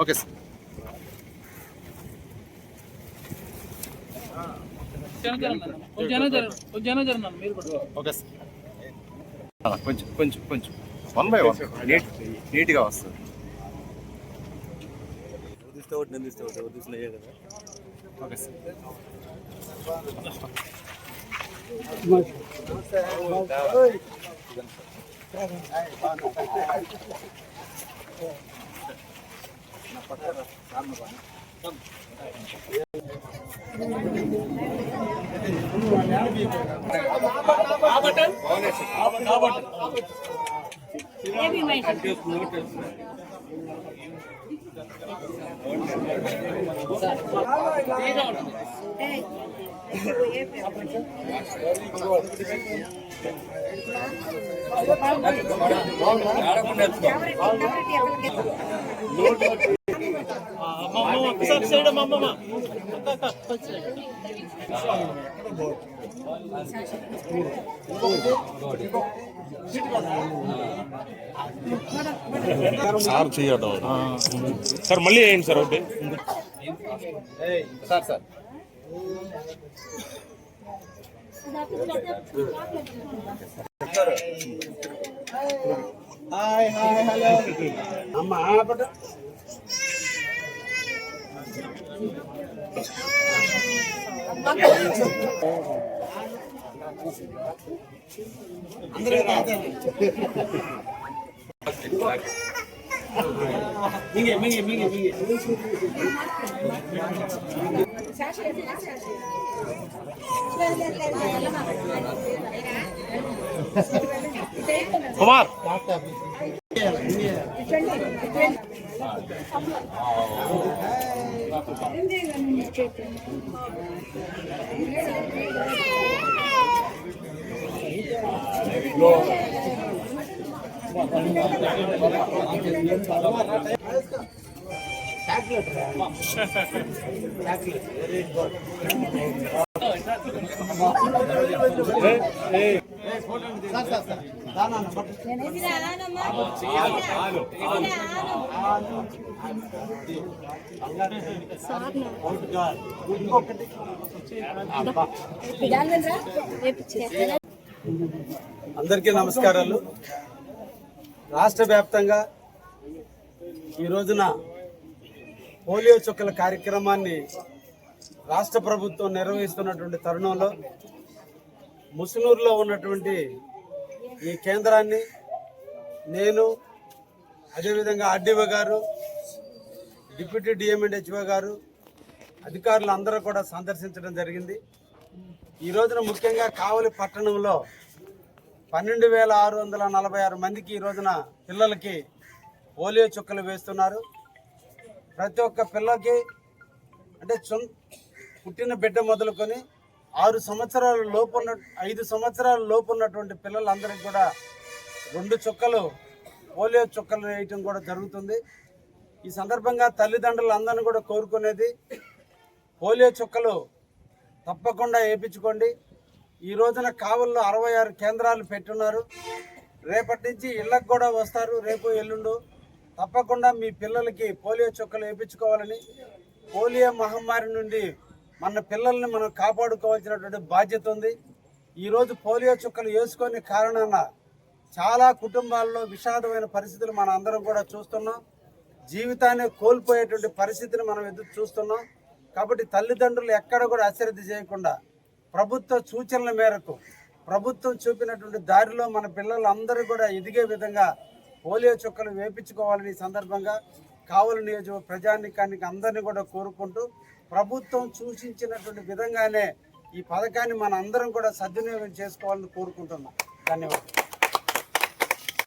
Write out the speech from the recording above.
Okay sir. Okay sir. కొంచెం కొంచెం కొంచెం 1 by 1 నీట్గా వస్తుంది. Okay sir. సార్ చేయడం సార్ మళ్ళీ వేయండి సార్. ఒకటి sir sir hi hi hello అమ్మా కుమార్ అందరికీ నమస్కారాలు. రాష్ట్ర వ్యాప్తంగా ఈ రోజున పోలియో చుక్కల కార్యక్రమాన్ని రాష్ట్ర ప్రభుత్వం నిర్వహిస్తున్నటువంటి తరుణంలో ముసునూరులో ఉన్నటువంటి ఈ కేంద్రాన్ని నేను, అదేవిధంగా ఆర్డీఓ గారు, డిప్యూటీ డిఎంఎండ్హెచ్ఓ గారు, అధికారులు అందరూ కూడా సందర్శించడం జరిగింది. ఈ రోజున ముఖ్యంగా కావలి పట్టణంలో 12,646 మందికి ఈ రోజున పిల్లలకి పోలియో చుక్కలు వేస్తున్నారు. ప్రతి ఒక్క పిల్లకి అంటే పుట్టిన బిడ్డ మొదలుకొని 5 సంవత్సరాల లోపు ఉన్నటువంటి పిల్లలందరికీ కూడా 2 చుక్కలు పోలియో చుక్కలు వేయటం కూడా జరుగుతుంది. ఈ సందర్భంగా తల్లిదండ్రులు అందరినీ కూడా కోరుకునేది పోలియో చుక్కలు తప్పకుండా వేయించుకోండి. ఈ రోజున కావల్లో 66 కేంద్రాలు పెట్టున్నారు. రేపటి నుంచి ఇళ్ళకు కూడా వస్తారు. రేపు ఎల్లుండు తప్పకుండా మీ పిల్లలకి పోలియో చుక్కలు వేయించుకోవాలని, పోలియో మహమ్మారి నుండి మన పిల్లల్ని మనం కాపాడుకోవాల్సినటువంటి బాధ్యత ఉంది. ఈరోజు పోలియో చుక్కలు వేసుకొని కారణాన చాలా కుటుంబాల్లో విషాదమైన పరిస్థితులు మనం అందరం కూడా చూస్తున్నాం. జీవితాన్ని కోల్పోయేటువంటి పరిస్థితిని మనం ఎదురు చూస్తున్నాం. కాబట్టి తల్లిదండ్రులు ఎక్కడ కూడా అశ్రద్ధ చేయకుండా ప్రభుత్వ సూచనల మేరకు ప్రభుత్వం చూపినటువంటి దారిలో మన పిల్లలందరూ కూడా ఎదిగే విధంగా పోలియో చుక్కలు వేయించుకోవాలని సందర్భంగా కావలి నియోజక ప్రజానీకానికి అందరినీ కూడా కోరుకుంటూ ప్రభుత్వం సూచించినటువంటి విధంగానే ఈ పథకాన్ని మన అందరం కూడా సద్వినియోగం చేసుకోవాలని కోరుకుంటున్నాం. ధన్యవాదాలు.